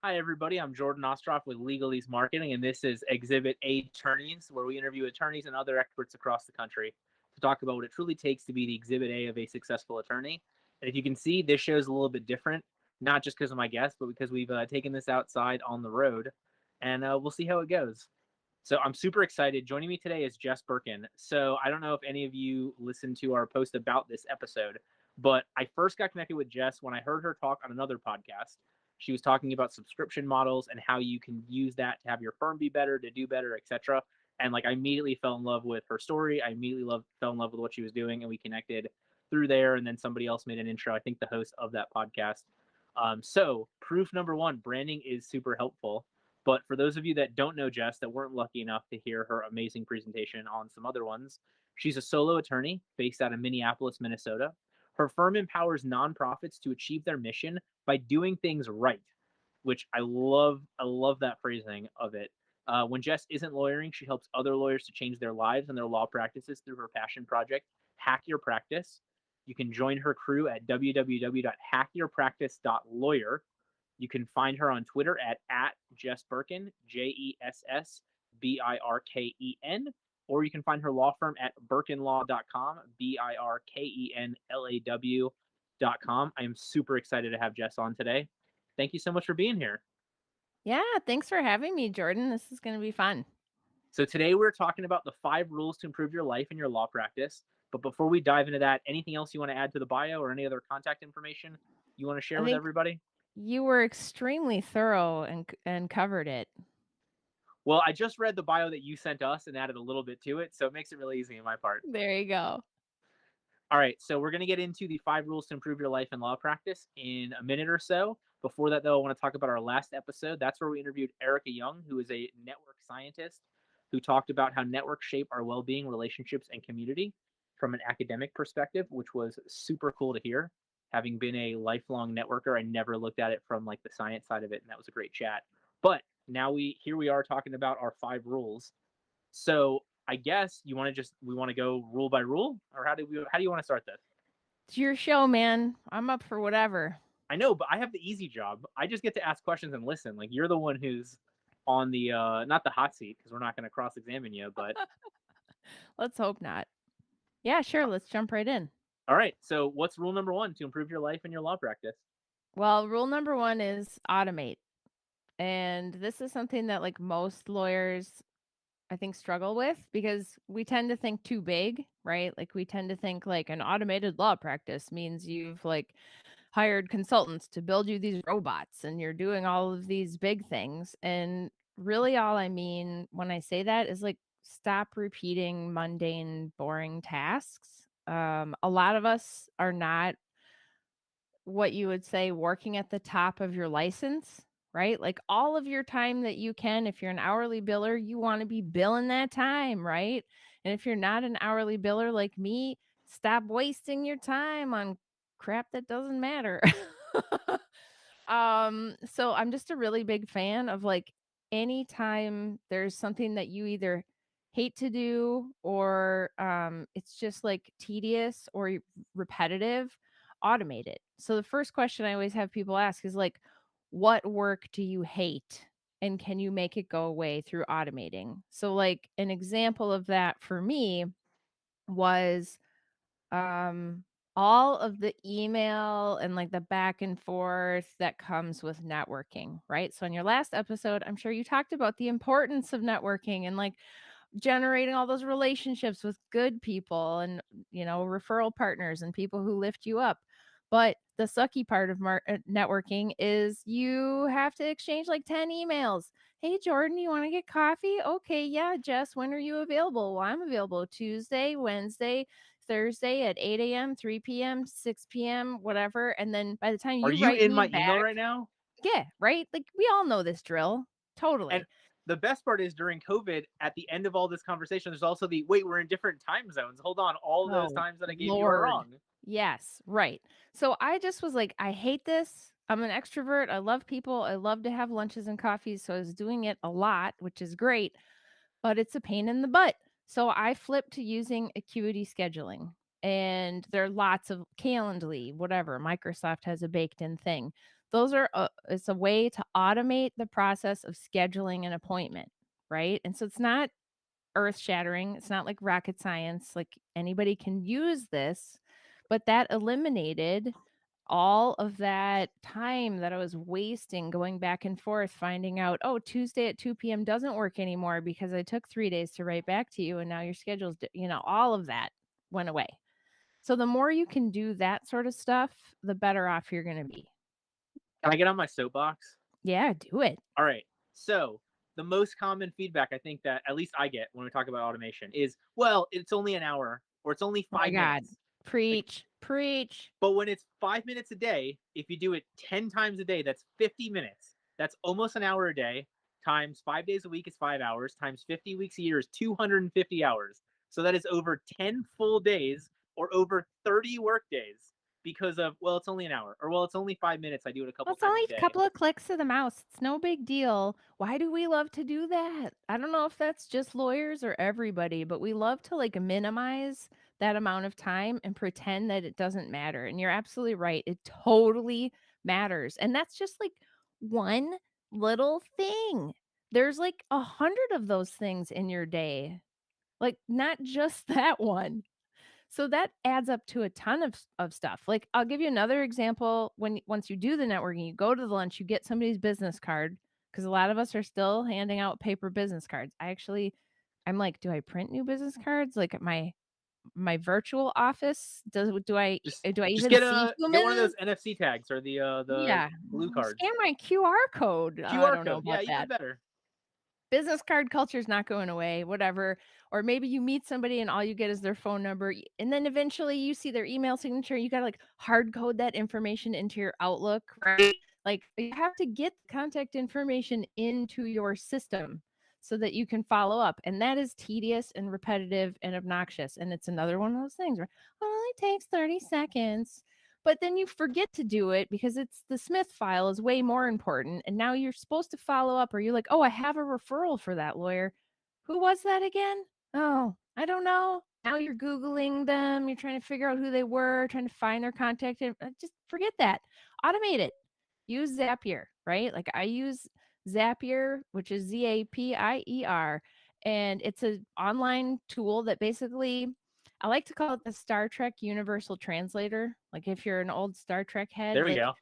Hi, everybody. I'm Jordan Ostroff with Legalese Marketing, and this is Exhibit A Attorneys, where we interview attorneys and other experts across the country to talk about what it truly takes to be the Exhibit A of a successful attorney. And if you can see, this show is a little bit different, not just because of my guests, but because we've taken this outside on the road, and we'll see how it goes. So I'm super excited. Joining me today is Jess Birken. So I don't know if any of you listened to our post about this episode, but I first got connected with Jess when I heard her talk on another podcast. She was talking about subscription models and how you can use that to have your firm be better, to do better, etc. And I immediately fell in love with her story. I immediately fell in love with what she was doing, and we connected through there. And then somebody else made an intro. I think the host of that podcast. So proof number one: branding is super helpful. But for those of you that don't know Jess, that weren't lucky enough to hear her amazing presentation on some other ones, she's a solo attorney based out of Minneapolis, Minnesota. Her firm empowers nonprofits to achieve their mission by doing things right, which I love. I love that phrasing of it. When Jess isn't lawyering, she helps other lawyers to change their lives and their law practices through her passion project, Hack Your Practice. You can join her crew at www.hackyourpractice.lawyer. You can find her on Twitter at Jess Birken, JessBirken, or you can find her law firm at birkenlaw.com, BIRKENLAW.com. I am super excited to have Jess on today. Thank you so much for being here. Yeah, thanks for having me, Jordan. This is going to be fun. So today we're talking about the 5 rules to improve your life and your law practice. But before we dive into that, anything else you want to add to the bio or any other contact information you want to share I with think everybody? you were extremely thorough and covered it. Well, I just read the bio that you sent us and added a little bit to it, so it makes it really easy on my part. There you go. All right, so we're going to get into the 5 rules to improve your life and law practice in a minute or so. Before that, though, I want to talk about our last episode. That's where we interviewed Erica Young, who is a network scientist who talked about how networks shape our well-being, relationships, and community from an academic perspective, which was super cool to hear. Having been a lifelong networker, I never looked at it from the science side of it, and that was a great chat. But now we are talking about our 5 rules. So I guess we want to go rule by rule, or how do you want to start this? It's your show, man. I'm up for whatever. I know, but I have the easy job. I just get to ask questions and listen. You're the one who's on the not the hot seat, because we're not going to cross examine you, but Let's hope not. Yeah, sure. Let's jump right in. all right. So what's rule number 1 to improve your life and your law practice? Well, rule number 1 is automate. And this is something that most lawyers I think struggle with because we tend to think too big, right? We tend to think an automated law practice means you've hired consultants to build you these robots and you're doing all of these big things. And really all I mean when I say that is stop repeating mundane, boring tasks. A lot of us are not what you would say working at the top of your license, right? All of your time that you can, if you're an hourly biller, you want to be billing that time, right? And if you're not an hourly biller like me, stop wasting your time on crap that doesn't matter. So I'm just a really big fan of anytime there's something that you either hate to do or it's just tedious or repetitive, automate it. So the first question I always have people ask is what work do you hate and can you make it go away through automating? So an example of that for me was um all of the email and the back and forth that comes with networking, right? So in your last episode, I'm sure you talked about the importance of networking and generating all those relationships with good people and referral partners and people who lift you up. But the sucky part of networking is you have to exchange 10 emails. Hey, Jordan, you want to get coffee? Okay, yeah, Jess, when are you available? Well, I'm available Tuesday, Wednesday, Thursday at 8 a.m., 3 p.m., 6 p.m., whatever. And then by the time Are you you write in me my email back, right now? yeah, right? We all know this drill. And Totally. the best part is during COVID, at the end of all this conversation, there's also the wait, we're in different time zones. Hold on, all those Oh, times that I gave you are Lord. wrong. Yes, right. So I just was I hate this. I'm an extrovert. I love people. I love to have lunches and coffees. So I was doing it a lot, which is great, but it's a pain in the butt. So I flipped to using Acuity scheduling. And there are lots of Calendly, whatever. Microsoft has a baked in thing. Those are it's a way to automate the process of scheduling an appointment, right? And so it's not earth shattering. It's not like rocket science. Like anybody can use this, but that eliminated all of that time that I was wasting going back and forth finding out, oh, Tuesday at 2 p.m. doesn't work anymore because I took 3 days to write back to you and now your schedule's, all of that went away. So the more you can do that sort of stuff, the better off you're going to be. Can I get on my soapbox? Yeah, do it. All right. So the most common feedback I think that at least I get when we talk about automation is, well, it's only an hour or it's only Oh my five God. minutes. Like, Preach, preach. but when it's 5 minutes a day, if you do it 10 times a day, that's 50 minutes. That's almost an hour a day. Times 5 days a week is 5 hours. Times 50 weeks a year is 250 hours. So that is over 10 full days or over 30 work days because of, well, it's only an hour or, well, it's only 5 minutes. I do it a Well, couple it's times only a a day. couple of clicks of the mouse. It's no big deal. Why do we love to do that? I don't know if that's just lawyers or everybody, but we love to like minimize that amount of time and pretend that it doesn't matter. And you're absolutely right. It totally matters. And that's just like one little thing. There's like 100 of those things in your day, like not just that one. So that adds up to a ton of stuff. Like I'll give you another example. Once you do the networking, you go to the lunch, you get somebody's business card because a lot of us are still handing out paper business cards. I'm like, do I print new business cards? Like at my virtual office, Just do I just even see get one of humans? those NFC tags or the Yeah, blue cards. scan my QR code. I QR don't know code. Yeah, about even that. better. Business card culture is not going away, whatever. Or maybe you meet somebody and all you get is their phone number. And then eventually you see their email signature. You got to like hard code that information into your Outlook, right? Like you have to get the contact information into your system so that you can follow up. And that is tedious and repetitive and obnoxious. And it's another one of those things where it only takes 30 seconds. But then you forget to do it because it's the Smith file is way more important. And now you're supposed to follow up, or you're like, oh, I have a referral for that lawyer. Who was that again? Oh, I don't know. Now you're Googling them. You're trying to figure out who they were, trying to find their contact. Just forget that. Automate it. Use Zapier, right? Like I use Zapier, which is Zapier. And it's an online tool that basically I like to call it the Star Trek Universal Translator. Like if you're an old Star Trek head, There we like go.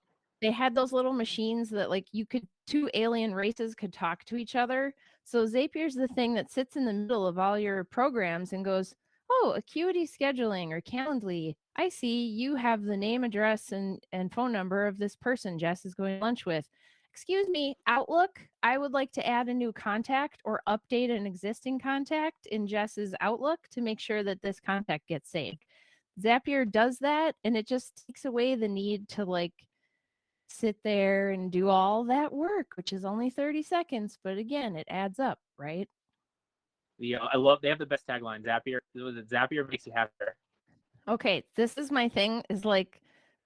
they had those little machines that like you could two alien races could talk to each other. So Zapier's the thing that sits in the middle of all your programs and goes, "Oh, Acuity scheduling or Calendly. I see you have the name, address, and phone number of this person Jess is going to lunch with. Excuse me, Outlook. I would like to add a new contact or update an existing contact in Jess's Outlook to make sure that this contact gets saved." Zapier does that, and it just takes away the need to like sit there and do all that work, which is only 30 seconds. But again, it adds up, right? I love they have the best tagline. Zapier. Was it Zapier makes you happier? Okay, this is my thing is like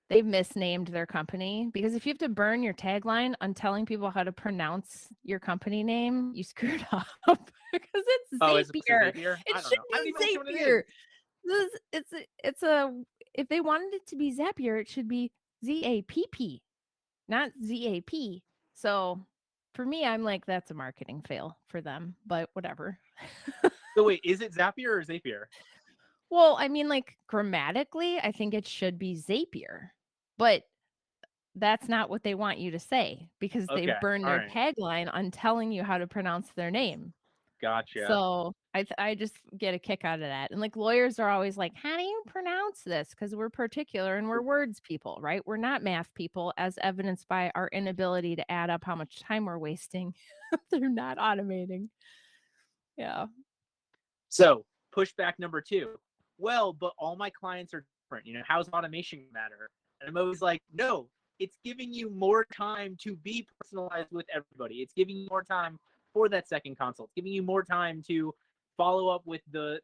they've misnamed their company because if you have to burn your tagline on telling people how to pronounce your company name, you screwed up because it's Oh, is it Zapier. Zapier? It I don't should know. I don't be even know which one it Zapier. is. It's a if they wanted it to be Zapier, it should be ZAPP, not ZAP. So for me, I'm like, that's a marketing fail for them, but whatever. So wait, is it Zapier or Zapier? Well, I mean, like grammatically, I think it should be Zapier, but that's not what they want you to say because they Okay. burn All their right. tagline on telling you how to pronounce their name. Gotcha. So I just get a kick out of that. And like lawyers are always like, how do you pronounce this? Because we're particular and we're words people, right? We're not math people, as evidenced by our inability to add up how much time we're wasting. They're not automating. Yeah. So pushback number two. Well, but all my clients are different. How's automation matter? And I'm always like, no, it's giving you more time to be personalized with everybody. It's giving you more time for that second consult. It's giving you more time to follow up with the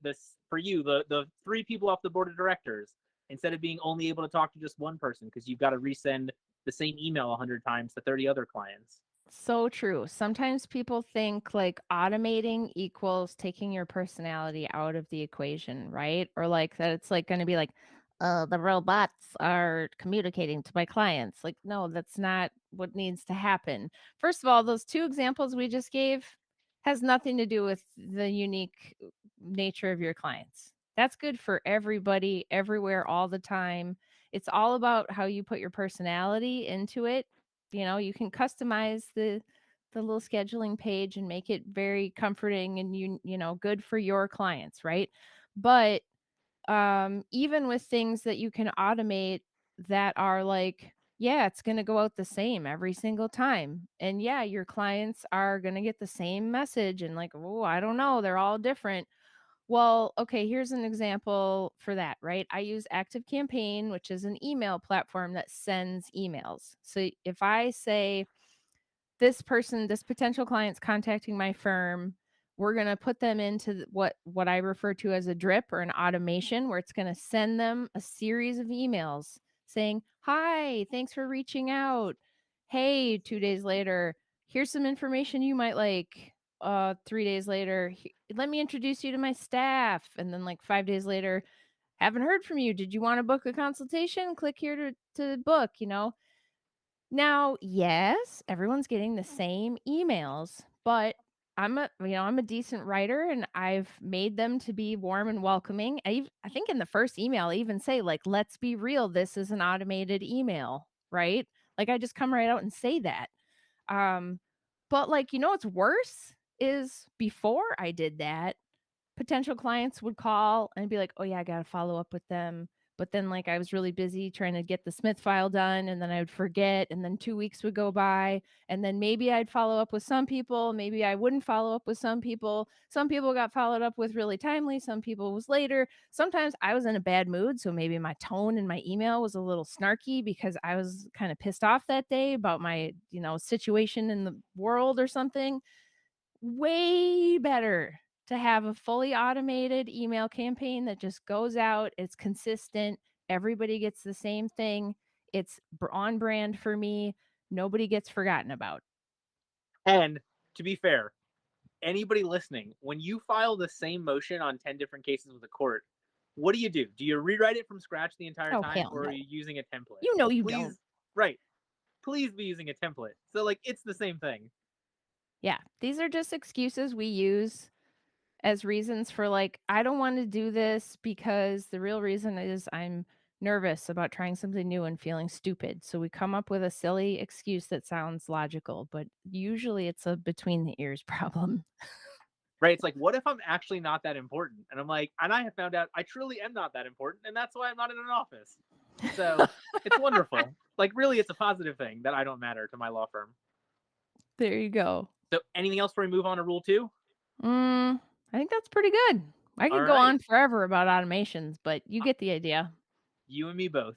three people off the board of directors instead of being only able to talk to just one person because you've got to resend the same email 100 times to 30 other clients. So true. Sometimes people think like automating equals taking your personality out of the equation, right? Or like that it's like going to be like, the robots are communicating to my clients. Like, no, that's not what needs to happen. First of all, those two examples we just gave has nothing to do with the unique nature of your clients. That's good for everybody, everywhere, all the time. It's all about how you put your personality into it. You can customize the little scheduling page and make it very comforting and good for your clients, right? But even with things that you can automate that are like, yeah, it's going to go out the same every single time. And yeah, your clients are going to get the same message and like, oh, I don't know, they're all different. Well, okay, here's an example for that, right? I use Active Campaign, which is an email platform that sends emails. So if I say, this potential client's contacting my firm. We're going to put them into what I refer to as a drip or an automation where it's going to send them a series of emails saying, "Hi, thanks for reaching out. Hey, 2 days later, here's some information you might like. 3 days later, let me introduce you to my staff." And then like 5 days later, "Haven't heard from you. Did you want to book a consultation? Click here to book." Now, yes, everyone's getting the same emails, but I'm a decent writer and I've made them to be warm and welcoming. I think in the first email I even say like, "Let's be real, this is an automated email," right? Like I just come right out and say that. Um but like, what's worse is before I did that, potential clients would call and be like, "Oh yeah, I got to follow up with them." But then like I was really busy trying to get the Smith file done and then I would forget and then 2 weeks would go by and then maybe I'd follow up with some people, maybe I wouldn't follow up with some people. Some people got followed up with really timely, some people was later. Sometimes I was in a bad mood, so maybe my tone in my email was a little snarky because I was kind of pissed off that day about my, situation in the world or something. Way better to have a fully automated email campaign that just goes out, it's consistent, everybody gets the same thing, it's on brand for me, nobody gets forgotten about. And to be fair, anybody listening, when you file the same motion on 10 different cases with a court, what do you do? Do you rewrite it from scratch the entire Oh, time hell or are no. you using a template? You know you don't. Please, right. Please be using a template. So, like, it's the same thing. Yeah, these are just excuses we use as reasons for like, I don't want to do this because the real reason is I'm nervous about trying something new and feeling stupid. So we come up with a silly excuse that sounds logical, but usually it's a between the ears problem. Right? It's like, what if I'm actually not that important? And I'm like, and I have found out I truly am not that important, and that's why I'm not in an office. So it's wonderful. Like, really, it's a positive thing that I don't matter to my law firm. There you go. So, anything else before we move on to rule two? I think that's pretty good. I All could go right. on forever about automations, but you get the idea. You and me both.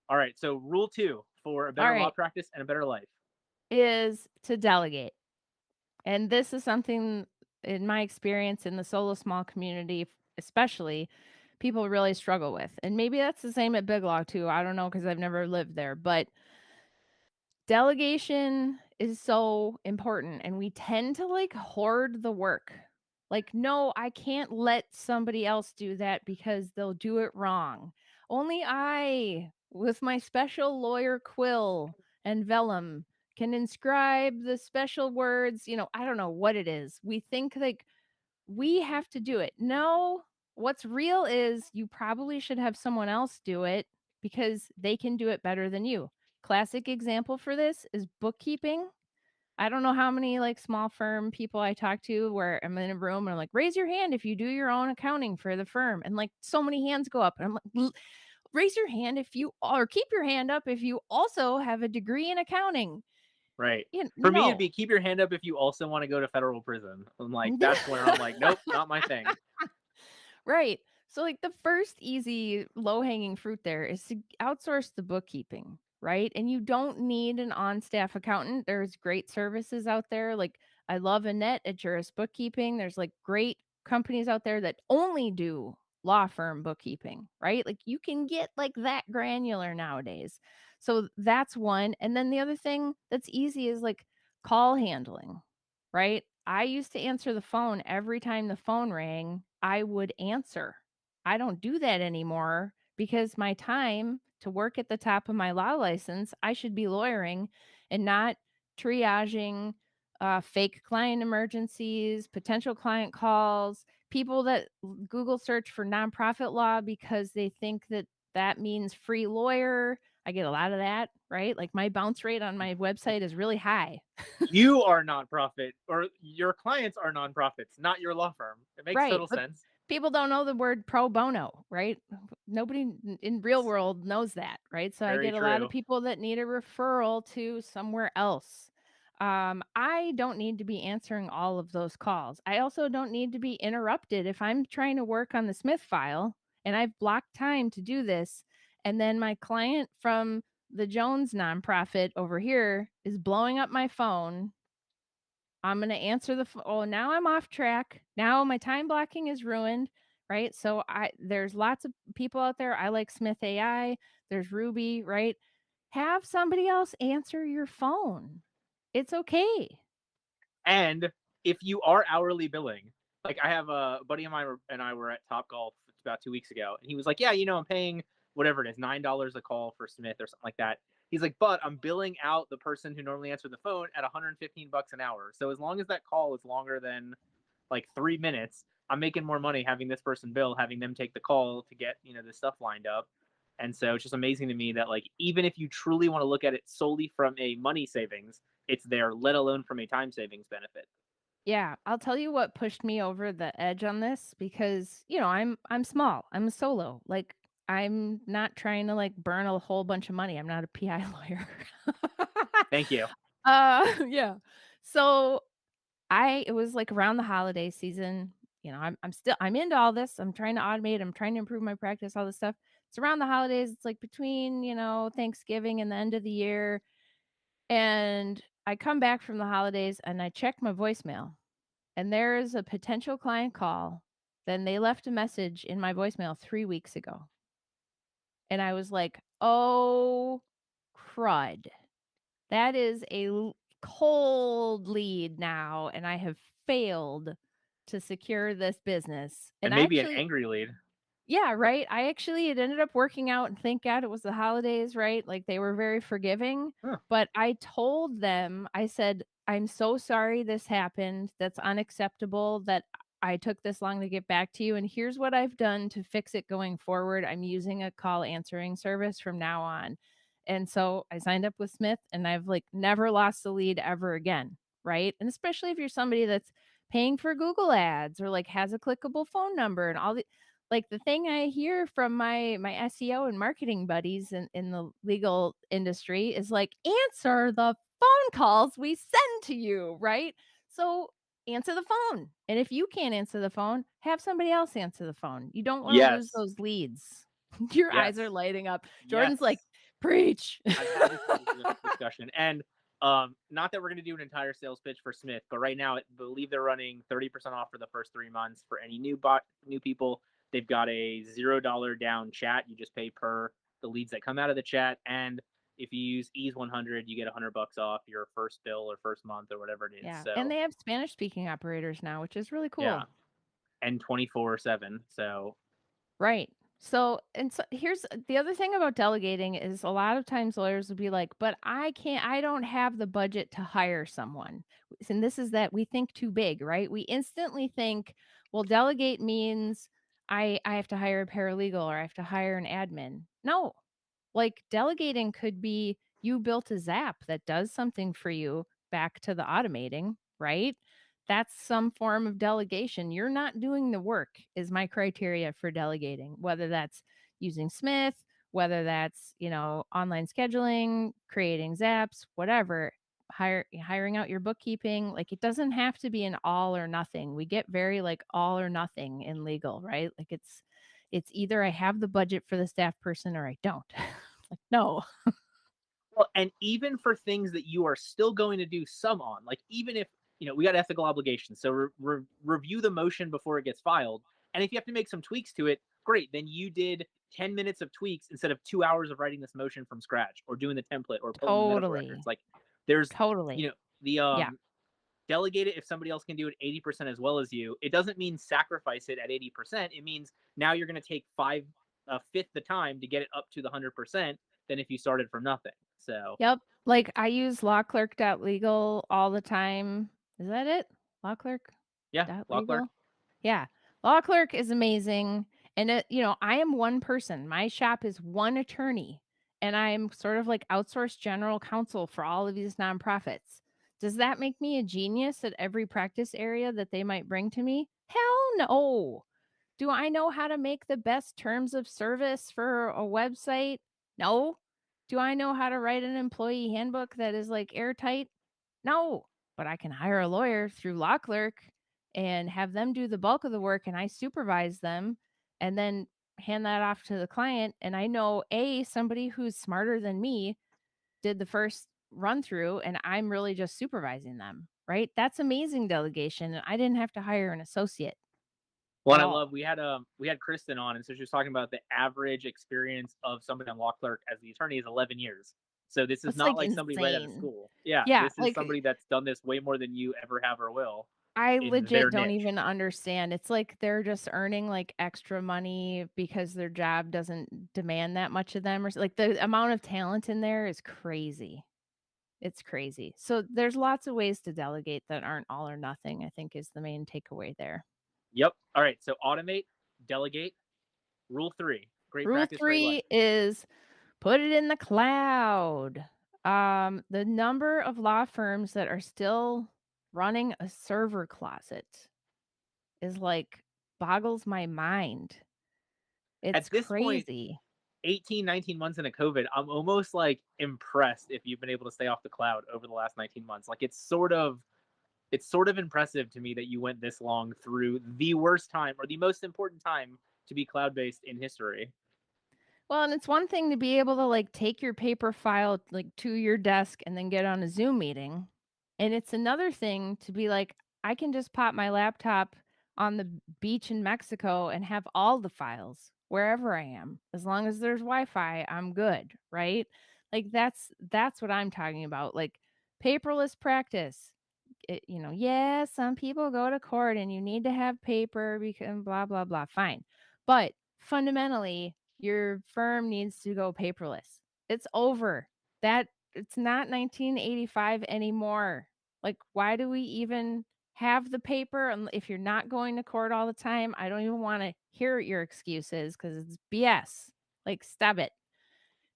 All right. So, rule two for a All better law right, practice and a better life. is to delegate. And this is something in my experience in the solo small community, especially, people really struggle with. And maybe that's the same at Big Law too. I don't know because I've never lived there, but delegation is so important and we tend to like hoard the work. Like, no, I can't let somebody else do that because they'll do it wrong. Only I, with my special lawyer quill and vellum, can inscribe the special words. I don't know what it is. We think like we have to do it. No, what's real is you probably should have someone else do it because they can do it better than you. Classic example for this is bookkeeping. I don't know how many like small firm people I talk to where I'm in a room and I'm like, raise your hand if you do your own accounting for the firm. And like so many hands go up. And I'm like, raise your hand if you or keep your hand up if you also have a degree in accounting. Right. For me, it'd No. be keep your hand up if you also want to go to federal prison. I'm like, that's where I'm like, nope, not my thing. Right. So, like, the first easy low hanging fruit there is to outsource the bookkeeping, right? And you don't need an on staff accountant. There's great services out there. Like, I love Annette at Juris Bookkeeping. There's like great companies out there that only do law firm bookkeeping, right? Like, you can get like that granular nowadays. So, that's one. And then the other thing that's easy is like call handling, right? I used to answer the phone every time the phone rang, I would answer. I don't do that anymore because my time to work at the top of my law license, I should be lawyering and not triaging fake client emergencies, potential client calls, people that Google search for nonprofit law because they think that that means free lawyer. I get a lot of that, right? Like my bounce rate on my website is really high. You are nonprofit, or your clients are nonprofits, not your law firm. It makes Right, total but sense. people don't know the word pro bono, right? Nobody in real world knows that, right? So I Very get a lot of true. people that need a referral to somewhere else. I don't need to be answering all of those calls. I also don't need to be interrupted if I'm trying to work on the Smith file and I've blocked time to do this, and then my client from the Jones nonprofit over here is blowing up my phone. I'm gonna answer the oh, now I'm off track. Now my time blocking is ruined, right? So I there's lots of people out there. I like Smith AI. There's Ruby, right? Have somebody else answer your phone. It's okay. And if you are hourly billing, like I have a buddy of mine and I were at Top Golf about 2 weeks ago, and he was like, "Yeah, I'm paying whatever it is, $9 a call for Smith or something like that." He's like, "But I'm billing out the person who normally answered the phone at 115 bucks an hour. So as long as that call is longer than like 3 minutes, I'm making more money having this person bill, having them take the call to get this stuff lined up." And so it's just amazing to me that like even if you truly want to look at it solely from a money savings, it's there, let alone from a time savings benefit. Yeah, I'll tell you what pushed me over the edge on this because, I'm small. I'm a solo. Like I'm not trying to like burn a whole bunch of money. I'm not a PI lawyer. Thank you. Yeah. So it was like around the holiday season. I'm into all this. I'm trying to automate. I'm trying to improve my practice, all this stuff. It's around the holidays. It's like between, Thanksgiving and the end of the year. And I come back from the holidays and I check my voicemail and there is a potential client call. Then they left a message in my voicemail 3 weeks ago. And I was like, oh, crud. That is a cold lead now, and I have failed to secure this business. And And I maybe an actually angry lead. yeah, right? It ended up working out, and thank God it was the holidays, right? Like, they were very forgiving, Huh. but I told them, I said, "I'm so sorry this happened. That's unacceptable that I took this long to get back to you, and here's what I've done to fix it going forward. I'm using a call answering service from now on." And so I signed up with Smith, and I've, like, never lost a lead ever again, right? And especially if you're somebody that's paying for Google Ads or, like, has a clickable phone number and all the like, the thing I hear from my SEO and marketing buddies in the legal industry is like, "Answer the phone calls we send to you," right? So, answer the phone, and if you can't answer the phone, have somebody else answer the phone. You don't wanna lose Yes. those leads. Your eyes are Yes. lighting up. Jordan's like, Yes. "Preach." I've had this discussion, and not that we're going to do an entire sales pitch for Smith, but right now, I believe they're running 30% off for the first 3 months for any new people. They've got a $0 down chat. You just pay per the leads that come out of the chat, and if you use Ease 100, you get $100 off your first bill or first month or whatever it is. Yeah, and So they have Spanish speaking operators now, which is really yeah, cool. and 24/7. So Right. So here's the other thing about delegating is a lot of times lawyers will be like, but I don't have the budget to hire someone. And this is that we think too big, right? We instantly think, well, delegate means I have to hire a paralegal or I have to hire an admin. No, like delegating could be you built a Zap that does something for you back to the automating, right? That's some form of delegation. You're not doing the work, is my criteria for delegating, whether that's using Smith, whether that's, online scheduling, creating Zaps, whatever, hiring out your bookkeeping. Like it doesn't have to be an all or nothing. We get very like all or nothing in legal, right? Like it's either I have the budget for the staff person or I don't. Like, no. well, and even for things that you are still going to do some on, like even if we got ethical obligations, so review the motion before it gets filed, and if you have to make some tweaks to it, great. Then you did 10 minutes of tweaks instead of 2 hours of writing this motion from scratch, or doing the template, or pulling the medical records. Totally. Like there's, Totally. the Yeah. delegate it if somebody else can do it 80% as well as you. It doesn't mean sacrifice it at 80%. It means now you're going to take a fifth the time to get it up to the 100% than if you started from nothing. So, Yep. Like, I use lawclerk.legal all the time. Is that it? yeah, law clerk. Lawclerk.legal? Yeah. Law Clerk is amazing, and I am one person. My shop is one attorney, and I'm sort of like outsourced general counsel for all of these nonprofits. Does that make me a genius at every practice area that they might bring to me? Hell no. Do I know how to make the best terms of service for a website? No. Do I know how to write an employee handbook that is like airtight? No. But I can hire a lawyer through Law Clerk and have them do the bulk of the work, and I supervise them and then hand that off to the client. And I know somebody who's smarter than me did the first run through, and I'm really just supervising them, right? That's amazing delegation. I didn't have to hire an associate Well, at and I all. love we had Kristen on, and so she was talking about the average experience of somebody on law clerk as the attorney is 11 years. So this is It's not like like somebody right out of insane. school. Yeah, Yeah, this is like somebody that's done this way more than you ever have or will I in legit their don't niche. even understand. It's like they're just earning like extra money because their job doesn't demand that much of them, or like the amount of talent in there is crazy. It's crazy. So there's lots of ways to delegate that aren't all or nothing, I think is the main takeaway there. Yep. All right. So automate, delegate. Rule 3. Great Rule practice, great life. 3 is put it in the cloud. The number of law firms that are still running a server closet is like boggles my mind. It's At this point, crazy. 18, 19 months into COVID, I'm almost like impressed if you've been able to stay off the cloud over the last 19 months. Like it's sort of impressive to me that you went this long through the worst time or the most important time to be cloud based in history. Well, and it's one thing to be able to like take your paper file like to your desk and then get on a Zoom meeting. And it's another thing to be like, I can just pop my laptop on the beach in Mexico and have all the files wherever I am. As long as there's Wi-Fi, I'm good, right? Like that's what I'm talking about. Like paperless practice. Yeah, some people go to court and you need to have paper because blah blah blah. Fine. But fundamentally, your firm needs to go paperless. It's over. That it's not 1985 anymore. Like, why do we even have the paper? And if you're not going to court all the time, I don't even want to hear your excuses because it's BS. Like, stop it.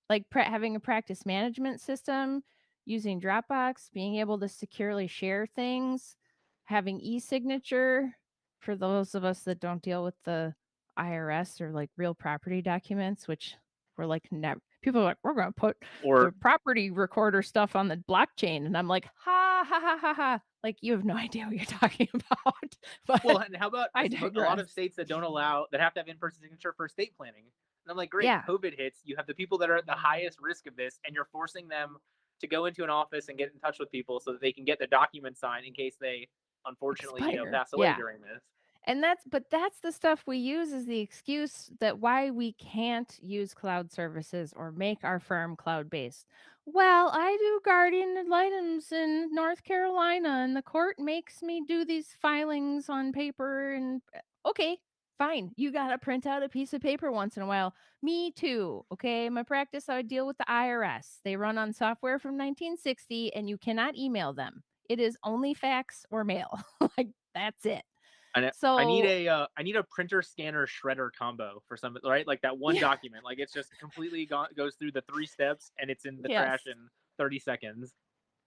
Like having a practice management system, using Dropbox, being able to securely share things, having e-signature for those of us that don't deal with the IRS or like real property documents, which we're like never people are like, we're gonna put the Or property recorder stuff on the blockchain. And I'm like, ha ha ha ha ha. Like you have no idea what you're talking about. well, But and how about I a lot digress. of states that don't allow that have to have in-person signature for estate planning? And I'm like, great, Yeah, COVID hits. You have the people that are at the highest risk of this, and you're forcing them to go into an office and get in touch with people so that they can get the document signed in case they unfortunately, expire. pass away Yeah. during this. And that's the stuff we use as the excuse that why we can't use cloud services or make our firm cloud-based. Well, I do guardian ad litems in North Carolina and the court makes me do these filings on paper and okay, fine. You got to print out a piece of paper once in a while. Me too. Okay, my practice I deal with the IRS. They run on software from 1960 and you cannot email them. It is only fax or mail. Like that's it. So, I need a printer scanner shredder combo for some right like that one yeah, document like it's just completely goes through the 3 steps and it's in the trash yes, in 30 seconds.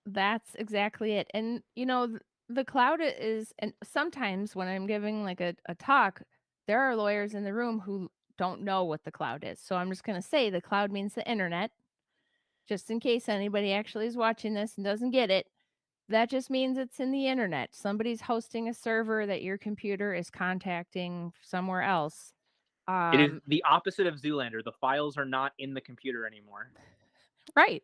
that's exactly it. And the cloud is, and sometimes when I'm giving like a talk, there are lawyers in the room who don't know what the cloud is. So I'm just going to say the cloud means the internet, just in case anybody actually is watching this and doesn't get it. That just means it's in the internet. Somebody's hosting a server that your computer is contacting somewhere else. It is Um, the opposite of Zoolander. The files are not in the computer anymore. right.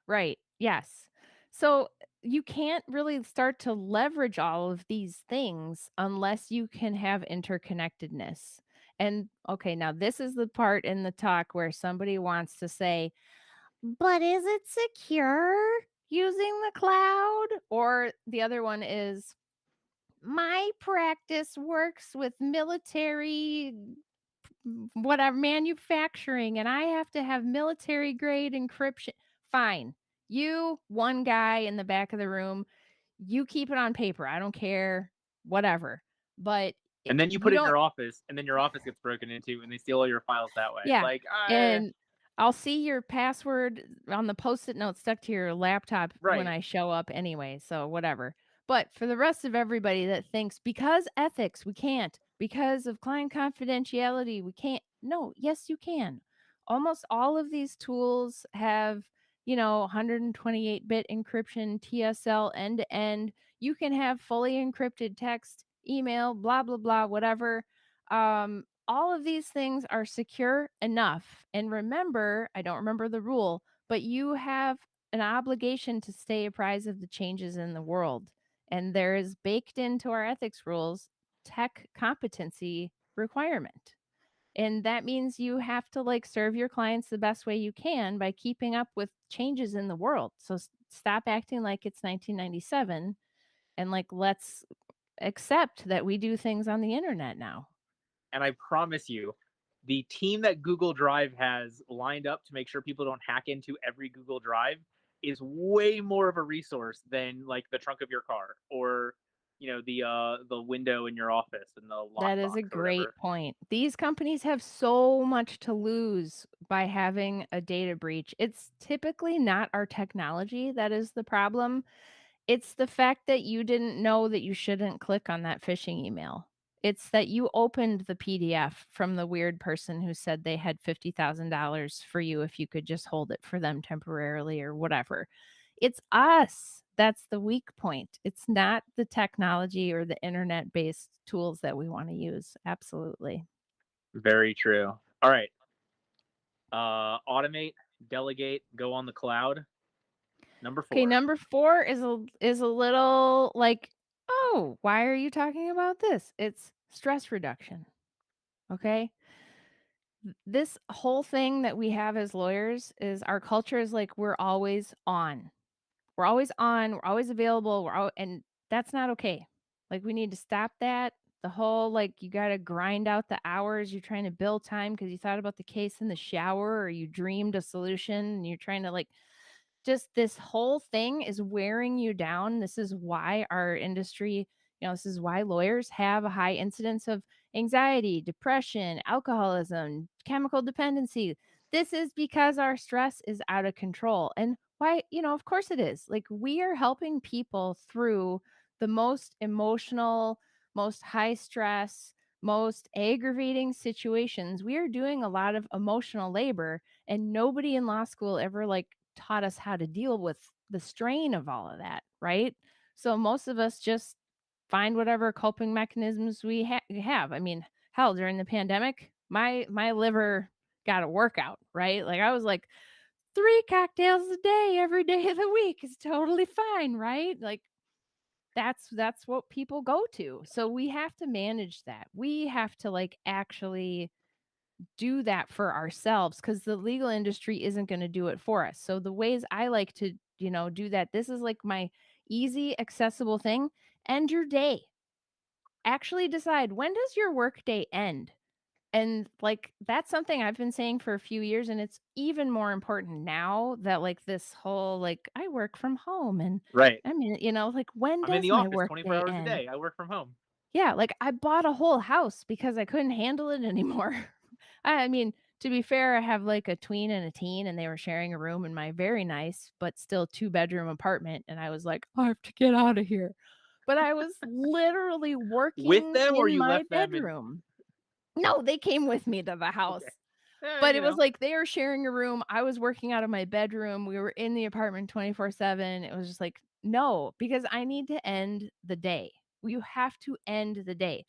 Right. Yes. So you can't really start to leverage all of these things unless you can have interconnectedness. And okay, now this is the part in the talk where somebody wants to say, but is it secure? using the cloud. Or the other one is my practice works with military whatever manufacturing and I have to have military grade encryption. Fine. You, one guy in the back of the room, you keep it on paper. I don't care. Whatever. But And then you you put it in don't. your office, and then your office gets broken into, and they steal all your files that way. Yeah, Like, and I'll see your password on the Post-it note stuck to your laptop when right. I show up anyway, so whatever. But for the rest of everybody that thinks because ethics, we can't, because of client confidentiality, we can't. No, yes, you can. Almost all of these tools have, 128-bit encryption, TSL end to end. You can have fully encrypted text, email, blah, blah, blah, whatever. All of these things are secure enough. And remember, I don't remember the rule, but you have an obligation to stay apprised of the changes in the world. And there is baked into our ethics rules tech competency requirement. And that means you have to like serve your clients the best way you can by keeping up with changes in the world. So stop acting like it's 1997 and like let's accept that we do things on the internet now. And I promise you, the team that Google Drive has lined up to make sure people don't hack into every Google Drive is way more of a resource than like the trunk of your car or the window in your office and the That is a lockbox or great whatever. point. These companies have so much to lose by having a data breach. It's typically not our technology that is the problem. It's the fact that you didn't know that you shouldn't click on that phishing email. It's that you opened the PDF from the weird person who said they had $50,000 for you if you could just hold it for them temporarily or whatever. It's us. That's the weak point. It's not the technology or the internet based tools that we want to use. Absolutely. Very true. All right. Automate, delegate, go on the cloud. Number Okay, 4. number 4 is a little like, "Oh, why are you talking about this?" It's stress reduction. Okay? This whole thing that we have as lawyers is our culture is like we're always on. We're always on, we're always available, and that's not okay. Like we need to stop that. The whole like you got to grind out the hours, you're trying to bill time because you thought about the case in the shower or you dreamed a solution and you're trying to like just this whole thing is wearing you down. This is why our industry, this is why lawyers have a high incidence of anxiety, depression, alcoholism, chemical dependency. This is because our stress is out of control. And why, of course it is. Like we are helping people through the most emotional, most high stress, most aggravating situations. We are doing a lot of emotional labor and nobody in law school ever like taught us how to deal with the strain of all of that, right? So most of us just find whatever coping mechanisms we have. I mean, hell, during the pandemic, my liver got a workout, right? Like I was like 3 cocktails a day every day of the week is totally fine, right? Like that's what people go to. So we have to manage that. We have to like actually do that for ourselves because the legal industry isn't going to do it for us. So the ways I like to, do that, this is like my easy, accessible thing. End your day. Actually decide when does your work day end? And like that's something I've been saying for a few years and it's even more important now that like this whole like I work from home and Right. I mean, like when I'm in does the my office work 24 day hours a end? day. I work from home. Yeah, like I bought a whole house because I couldn't handle it anymore. I mean, to be fair, I have like a tween and a teen, and they were sharing a room in my very nice but still two-bedroom apartment. And I was like, I have to get out of here. But I was literally With working them or in you my left them in bedroom. No, they came with me to the okay. house. Eh, But you it was know. like they were sharing a room. I was working out of my bedroom. We were in the apartment 24/7. It was just like, no, because I need to end the day. You have to end the day.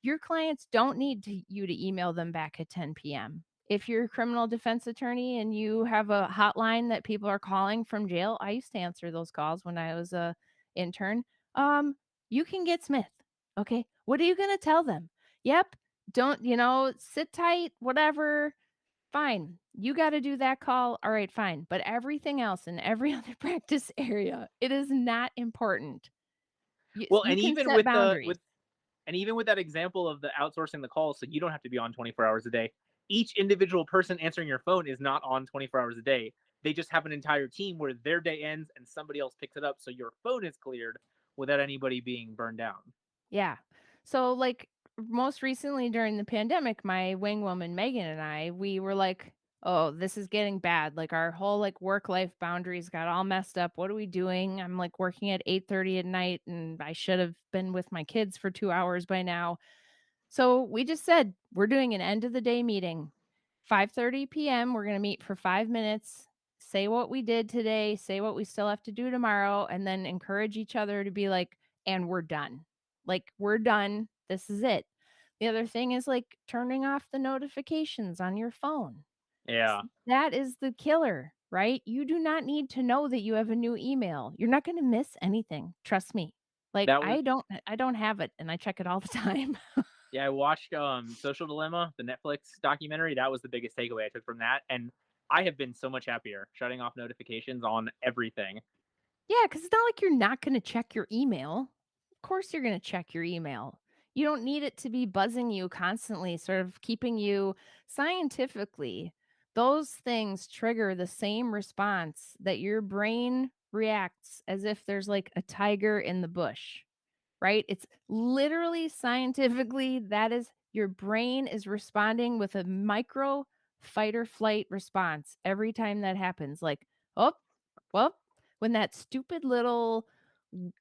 Your clients don't need you to email them back at 10 p.m. If you're a criminal defense attorney and you have a hotline that people are calling from jail, I used to answer those calls when I was a intern. Um, you can get Smith. Okay. What are you going to tell them? Yep. Don't, sit tight, whatever. Fine. You gotta do that call, all right, fine, but everything else in every other practice area, it is not important. Well, You and can even set with boundaries. that example of the outsourcing the calls, so you don't have to be on 24 hours a day. Each individual person answering your phone is not on 24 hours a day. They just have an entire team where their day ends and somebody else picks it up, so your phone is cleared without anybody being burned down. Yeah. So, like, most recently during the pandemic, my wing woman, Megan, and I, we were like, "Oh, this is getting bad." Like, our whole, like, work-life boundaries got all messed up. What are we doing? I'm, like, working at 8:30 at night, and I should have been with my kids for 2 hours by now. So, we just said, "We're doing an end of the day meeting. 5:30 PM, we're gonna meet for 5 minutes, say what we did today, say what we still have to do tomorrow, and then encourage each other to be like, "And we're done." Like, "We're done. This is it." The other thing is, like, turning off the notifications on your phone. Yeah. That is the killer, right? You do not need to know that you have a new email. You're not gonna miss anything, trust me. Like, That was I don't have it, and I check it all the time. Yeah, I watched Social Dilemma, the Netflix documentary. That was the biggest takeaway I took from that. And I have been so much happier shutting off notifications on everything. Yeah, because it's not like you're not gonna check your email. Of course you're gonna check your email. You don't need it to be buzzing you constantly, sort of keeping you scientifically, those things trigger the same response that your brain reacts as if there's, like, a tiger in the bush, right? It's literally scientifically, that is your brain is responding with a micro fight or flight response every time that happens, like, "Oh, well, when that stupid little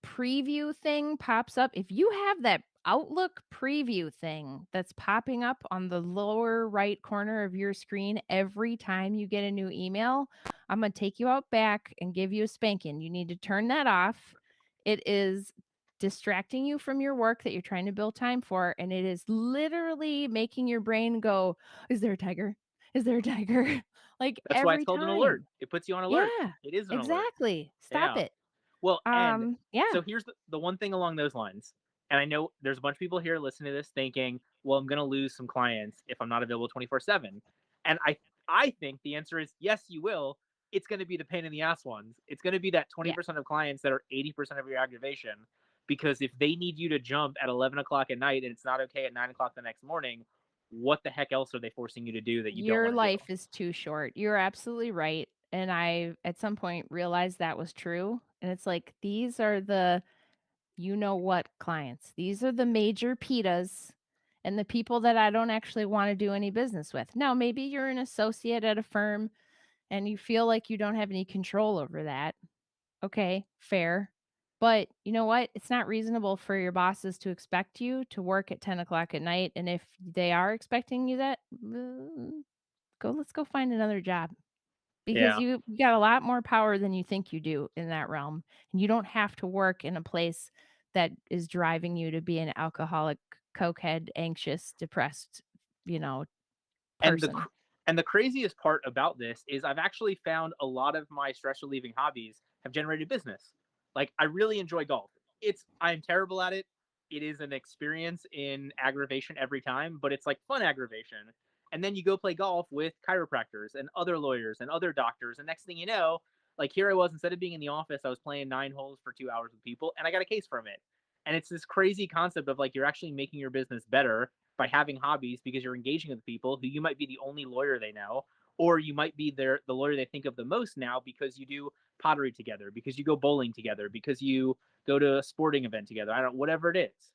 preview thing pops up, if you have that Outlook preview thing that's popping up on the lower right corner of your screen every time you get a new email, I'm going to take you out back and give you a spanking. You need to turn that off. It is distracting you from your work that you're trying to build time for. And it is literally making your brain go, is there a tiger? Is there a tiger? Like That's why it's every called an alert. time. It puts you on alert. Yeah, It is an alert. exactly. Stop Yeah. it. Well, and Yeah. so here's the one thing along those lines. And I know there's a bunch of people here listening to this thinking, well, I'm going to lose some clients if I'm not available 24/7. And I think the answer is yes, you will. It's going to be the pain in the ass ones. It's going to be that Yeah. 20% of clients that are 80% of your aggravation. Because if they need you to jump at 11 o'clock at night and it's not okay at 9 o'clock the next morning, what the heck else are they forcing you to do that you don't Your want to do? life is too short. You're absolutely right. And I, at some point, realized that was true. And it's like, these are the you know what clients. These are the major pitas and the people that I don't actually want to do any business with. Now, maybe you're an associate at a firm and you feel like you don't have any control over that. Okay, fair. But you know what? It's not reasonable for your bosses to expect you to work at 10 o'clock at night. And if they are expecting you that, let's go find another job because Yeah. you got a lot more power than you think you do in that realm. And you don't have to work in a place that is driving you to be an alcoholic, cokehead, anxious, depressed, you know, And the person. and the craziest part about this is I've actually found a lot of my stress relieving hobbies have generated business. Like I really enjoy golf. I'm terrible at it. It is an experience in aggravation every time, but it's like fun aggravation. And then you go play golf with chiropractors and other lawyers and other doctors. And next thing you know, like here I was, instead of being in the office, I was playing 9 holes for 2 hours with people and I got a case from it. And it's this crazy concept of like you're actually making your business better by having hobbies because you're engaging with people who you might be the only lawyer they know, or you might be the lawyer they think of the most now because you do pottery together, because you go bowling together, because you go to a sporting event together. I don't whatever it is.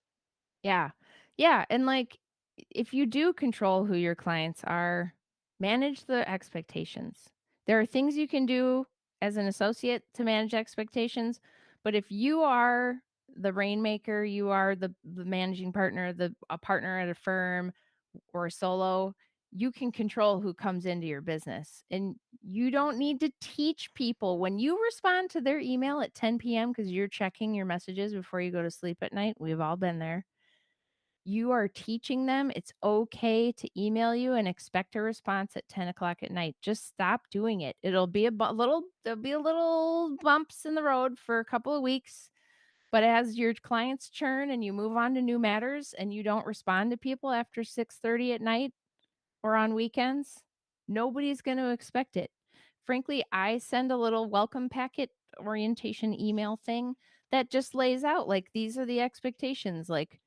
Yeah. Yeah, and, like, if you do control who your clients are, manage the expectations. There are things you can do as an associate to manage expectations, but if you are the rainmaker, you are the managing partner, a partner at a firm or a solo, you can control who comes into your business, and you don't need to teach people when you respond to their email at 10 PM because 'cause you're checking your messages before you go to sleep at night. We've all been there. You are teaching them it's okay to email you and expect a response at 10 o'clock at night. Just stop doing it. It'll be there'll be a little bumps in the road for a couple of weeks, but as your clients churn and you move on to new matters and you don't respond to people after 6:30 at night or on weekends, Nobody's going to expect it. Frankly, I send a little welcome packet orientation email thing that just lays out like these are the expectations. Like,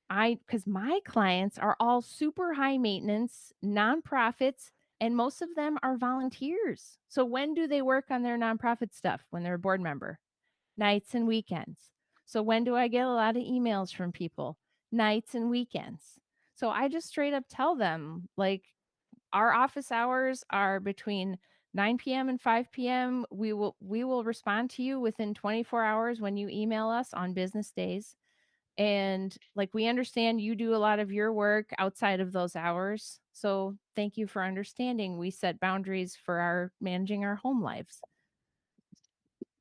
because my clients are all super high maintenance nonprofits, and most of them are volunteers. So, when do they work on their nonprofit stuff? When they're a board member, nights and weekends. So, when do I get a lot of emails from people? Nights and weekends. So, I just straight up tell them, like, our office hours are between 9 p.m. and 5 p.m. We will respond to you within 24 hours when you email us on business days. And like we understand you do a lot of your work outside of those hours. So thank you for understanding. We set boundaries for our managing our home lives.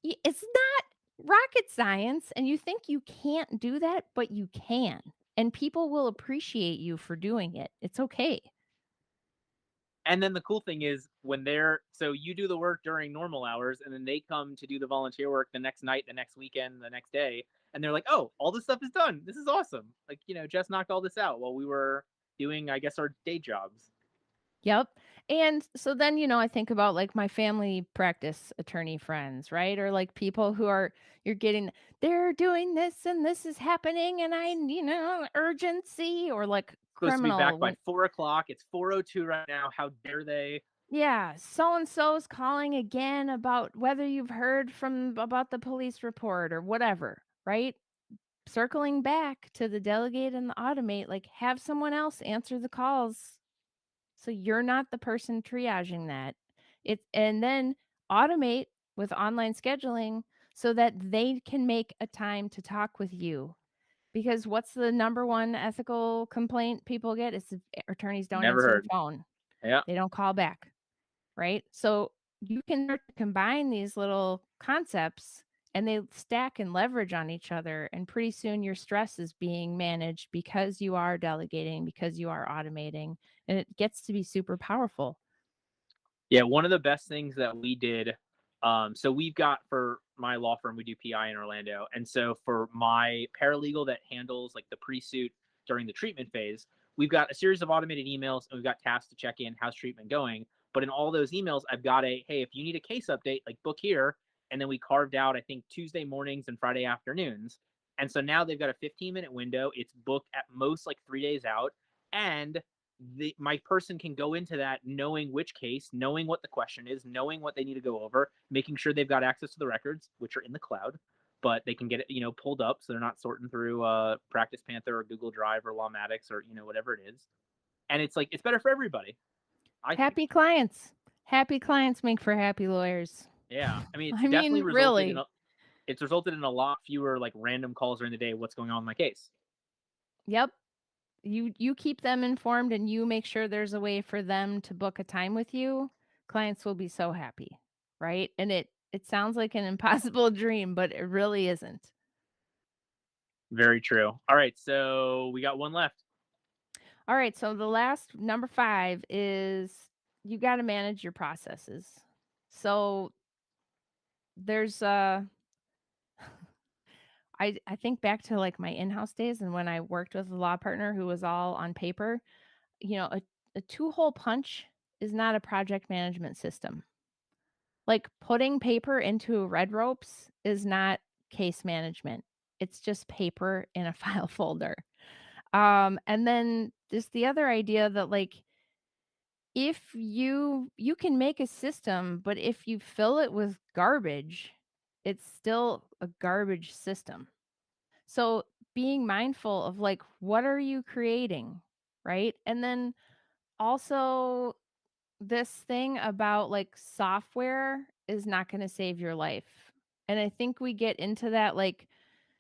It's not rocket science, and you think you can't do that, but you can. And people will appreciate you for doing it. It's okay. And then the cool thing is when they're so you do the work during normal hours and then they come to do the volunteer work the next night, the next weekend, the next day, and they're like, "Oh, all this stuff is done. This is awesome." Like, Jess knocked all this out while we were doing, I guess, our day jobs. Yep. And so then, I think about like my family practice attorney friends, right? Or like people who are, you're getting, they're doing this and this is happening and urgency, or like Supposed to be back criminal by when, 4 o'clock. It's 4:02 right now. How dare they? yeah, so and so's calling again about whether you've heard from about the police report or whatever, right? Circling back to the delegate and the automate, like have someone else answer the calls. So you're not the person triaging that. And then automate with online scheduling so that they can make a time to talk with you. Because what's the number one ethical complaint people get? Is attorneys don't Never answer the heard. phone. Yeah. They don't call back, right? So you can start to combine these little concepts, and they stack and leverage on each other, and pretty soon your stress is being managed because you are delegating, because you are automating, and it gets to be super powerful. Yeah, one of the best things that we did, so we've got for my law firm, we do PI in Orlando. And so for my paralegal that handles like the pre-suit during the treatment phase, we've got a series of automated emails and we've got tasks to check in, how's treatment going. But in all those emails, I've got hey, if you need a case update, like book here. And then we carved out, I think, Tuesday mornings and Friday afternoons. And so now they've got a 15-minute window. It's booked at most like 3 days out. And my person can go into that knowing which case, knowing what the question is, knowing what they need to go over, making sure they've got access to the records, which are in the cloud, but they can get it, pulled up so they're not sorting through Practice Panther or Google Drive or Lawmatics or whatever it is. And it's like it's better for everybody, I think. Happy clients. Happy clients make for happy lawyers. Yeah, I mean, it's I definitely mean, resulted in really. a lot fewer like random calls during the day. What's going on in my case? Yep. You keep them informed and you make sure there's a way for them to book a time with you. Clients will be so happy, right? And it sounds like an impossible dream, but it really isn't. Very true. All right, so we got one left. All right, so the last number 5 is you got to manage your processes. So there's I think back to like my in-house days and when I worked with a law partner who was all on paper, a two-hole punch is not a project management system. Like putting paper into red ropes is not case management. It's just paper in a file folder. And then there's the other idea that like if you can make a system, but if you fill it with garbage, it's still a garbage system. So being mindful of like what are you creating, right? And then also this thing about like software is not going to save your life. And I think we get into that like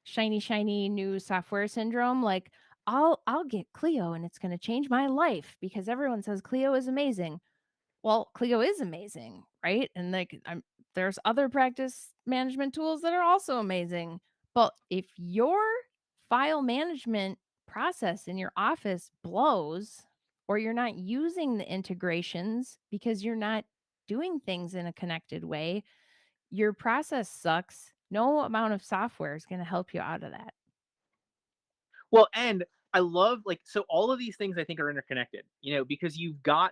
shiny new software syndrome, like I'll get Clio and it's going to change my life because everyone says Clio is amazing. Well, Clio is amazing, right? And like there's other practice management tools that are also amazing. But if your file management process in your office blows, or you're not using the integrations because you're not doing things in a connected way, your process sucks. No amount of software is going to help you out of that. Well, and I love so all of these things I think are interconnected, because you've got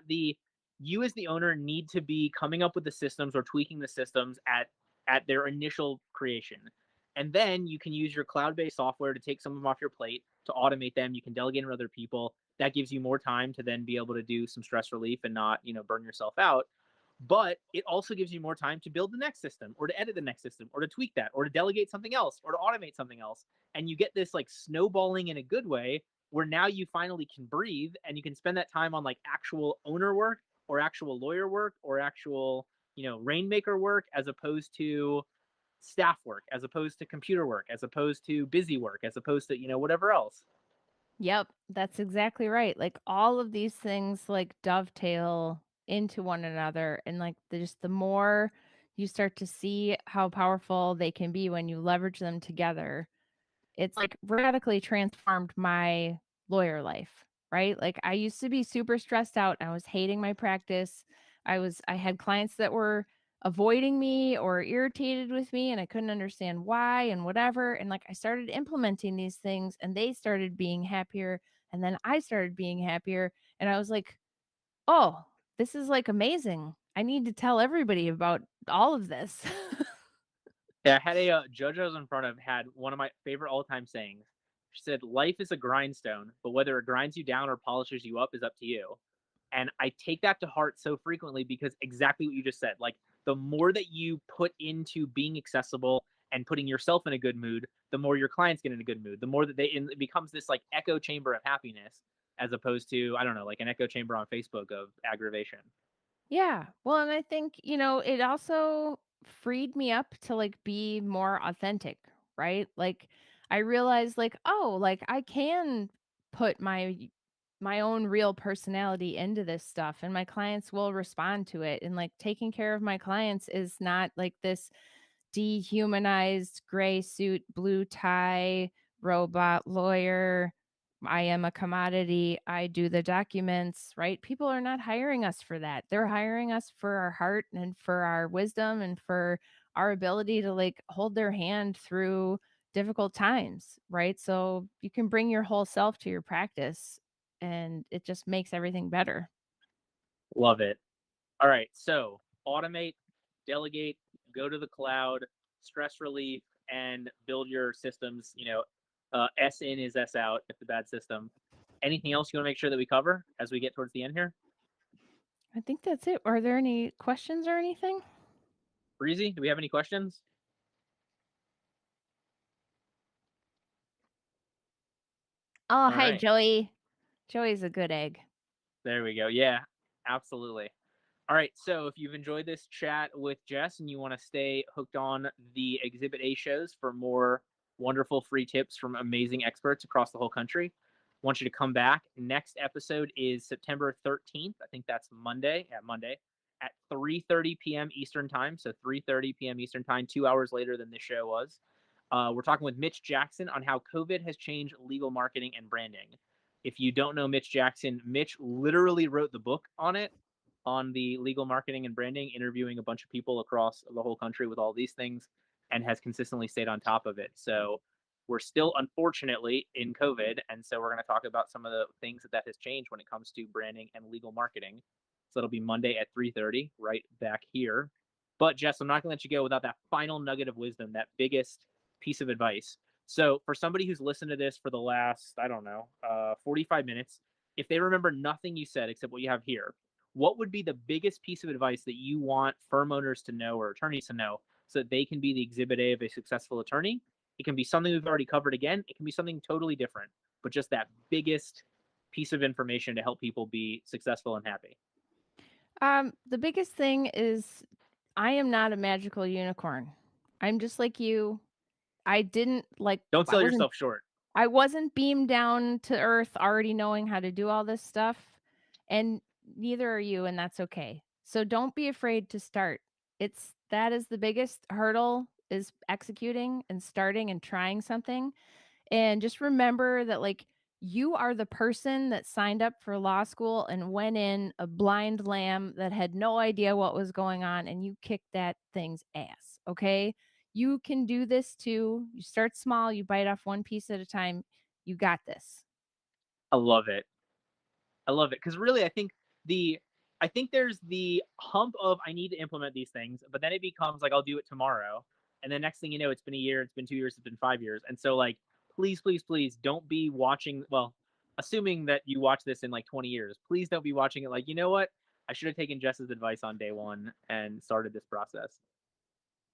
you as the owner need to be coming up with the systems or tweaking the systems at their initial creation. And then you can use your cloud-based software to take some of them off your plate, to automate them. You can delegate to other people. That gives you more time to then be able to do some stress relief and not, burn yourself out. But it also gives you more time to build the next system or to edit the next system or to tweak that or to delegate something else or to automate something else. And you get this like snowballing in a good way where now you finally can breathe and you can spend that time on like actual owner work or actual lawyer work or actual, rainmaker work, as opposed to staff work, as opposed to computer work, as opposed to busy work, as opposed to, whatever else. Yep, that's exactly right. Like all of these things like dovetail into one another, and like just the more you start to see how powerful they can be when you leverage them together, it's like radically transformed my lawyer life, right? Like I used to be super stressed out. I was hating my practice. I had clients that were avoiding me or irritated with me and I couldn't understand why and whatever. And like I started implementing these things and they started being happier and then I started being happier and I was like, "Oh, this is like amazing. I need to tell everybody about all of this." Yeah, I had a judge I was in front of had one of my favorite all time sayings. She said, "Life is a grindstone, but whether it grinds you down or polishes you up is up to you." And I take that to heart so frequently because exactly what you just said. Like the more that you put into being accessible and putting yourself in a good mood, the more your clients get in a good mood. The more that it becomes this like echo chamber of happiness, as opposed to, I don't know, like an echo chamber on Facebook of aggravation. Yeah. Well, and I think, it also freed me up to like be more authentic, right? Like I realized like, oh, like I can put my own real personality into this stuff and my clients will respond to it. And like taking care of my clients is not like this dehumanized gray suit, blue tie, robot lawyer. I am a commodity. I do the documents, right? People are not hiring us for that. They're hiring us for our heart and for our wisdom and for our ability to like hold their hand through difficult times, right? So you can bring your whole self to your practice and it just makes everything better. Love it. All right, so automate, delegate, go to the cloud, stress relief, and build your systems. S in is S out if the bad system. Anything else you want to make sure that we cover as we get towards the end here? I think that's it. Are there any questions or anything? Breezy, do we have any questions? Oh, All hi, right, Joey. Joey's a good egg. there we go. Yeah, absolutely. All right, so if you've enjoyed this chat with Jess and you want to stay hooked on the Exhibit A shows for more wonderful free tips from amazing experts across the whole country, I want you to come back. Next episode is September 13th. I think that's Monday. Yeah, Monday at 3:30 p.m. Eastern Time. So 3:30 p.m. Eastern Time, 2 hours later than this show was. We're talking with Mitch Jackson on how COVID has changed legal marketing and branding. If you don't know Mitch Jackson, Mitch literally wrote the book on it, on the legal marketing and branding, interviewing a bunch of people across the whole country with all these things, and has consistently stayed on top of it. So we're still unfortunately in COVID, and so we're going to talk about some of the things that has changed when it comes to branding and legal marketing. So it'll be Monday at 3:30, right back here. But Jess, I'm not going to let you go without that final nugget of wisdom, that biggest piece of advice. So for somebody who's listened to this for the last, I don't know, 45 minutes, if they remember nothing you said except what you have here, what would be the biggest piece of advice that you want firm owners to know or attorneys to know so that they can be the exhibit A of a successful attorney? It can be something we've already covered again. It can be something totally different, but just that biggest piece of information to help people be successful and happy. The biggest thing is I am not a magical unicorn. I'm just like you. I didn't like Don't sell yourself short. I wasn't beamed down to earth already knowing how to do all this stuff, and neither are you, and that's okay. So don't be afraid to start. That is the biggest hurdle is executing and starting and trying something. And just remember that, like, you are the person that signed up for law school and went in a blind lamb that had no idea what was going on, and you kicked that thing's ass. Okay. You can do this too. You start small, you bite off one piece at a time. You got this. I love it. I love it because really, I think the I think there's the hump of I need to implement these things, but then it becomes like I'll do it tomorrow. And then next thing you know, it's been a year, it's been 2 years, it's been 5 years. And so like, please, please, please don't be watching. Well, assuming that you watch this in like 20 years, please don't be watching it like, you know what? I should have taken Jess's advice on day one and started this process.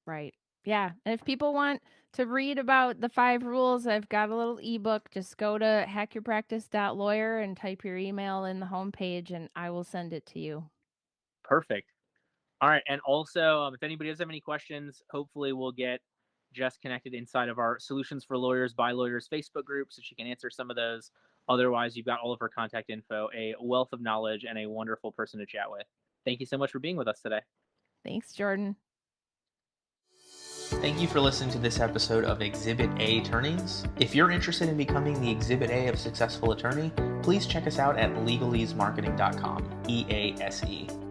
Right. Yeah. And if people want to read about the 5 rules, I've got a little ebook. Just go to hackyourpractice.lawyer and type your email in the homepage, and I will send it to you. Perfect. All right. And also, if anybody does have any questions, hopefully we'll get Jess connected inside of our Solutions for Lawyers by Lawyers Facebook group so she can answer some of those. Otherwise, you've got all of her contact info, a wealth of knowledge, and a wonderful person to chat with. Thank you so much for being with us today. Thanks, Jordan. Thank you for listening to this episode of Exhibit A Attorneys. If you're interested in becoming the Exhibit A of a successful attorney, please check us out at legalesemarketing.com, EASE.